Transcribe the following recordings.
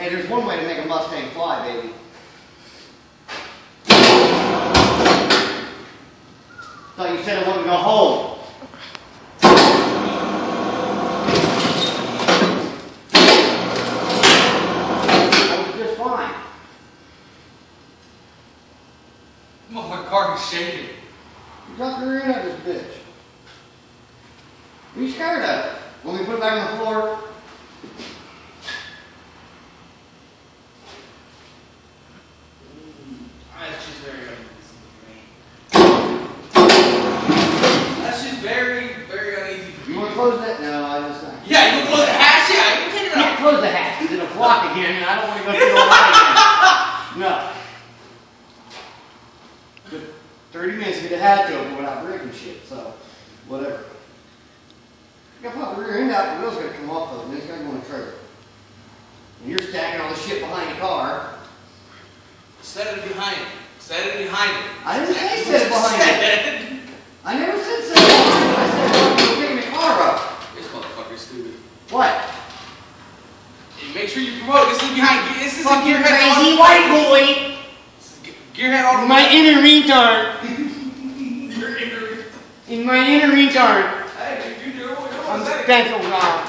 Hey, there's one way to make a Mustang fly, baby. Thought you said it wasn't gonna hold. That was just fine. My car is shaking. You dropped your rear end out of this bitch. What are you scared of? Want me to put it back on the floor? That's just very uneasy for me. That's just very, very uneasy for me. You want to close that? No, I just... Yeah, you want to close the hatch? Yeah, you can take it Can't out. close the hatch because it'll block again and I don't want to go through all that again. No. Took 30 minutes to get the hatch open without breaking shit, so whatever. I gotta pop the rear end out, the wheel's gonna come off of it and it's gonna go in the trailer. And you're stacking all the shit behind the car. Set it behind it. Set it behind it. I didn't say set it behind it. I never said set it behind it. I said you're picking the car up. This motherfucker's stupid. What? And make sure you promote. This is behind. This is a Fucking gearhead crazy on. white boy. Gearhead on. My inner retard. Your inner. In my inner retard. Hey, you do it. I'm special, God.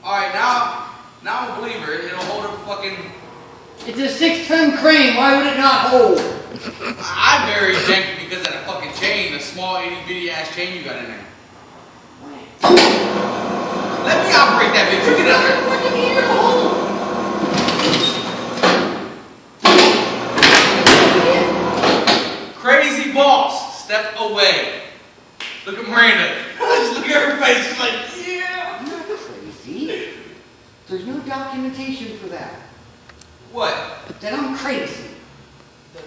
Alright, now I'm a believer. It'll hold a fucking. It's a 6-ton crane. Why would it not hold? I'm very janky because of that fucking chain, the small itty bitty ass chain you got in there. Let me operate that bitch. You get out there. Fucking here, hold. Crazy boss, step away. Look at Miranda. Just look at her face. She's like, yeah. I'm not crazy. There's no documentation for that. What? That I'm crazy.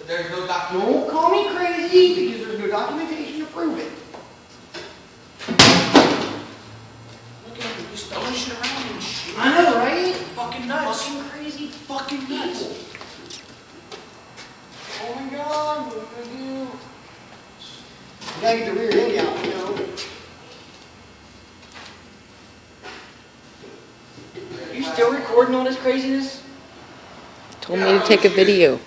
There's no document. Don't call me crazy because there's no documentation to prove it. Look at him, just throwing shit around and shit. I know, right? Fucking nuts. Fucking crazy. Fucking nuts. Oh my God, what am I gonna do? You gotta get the rear end out, you know. You still recording all this craziness? Told me to take a video.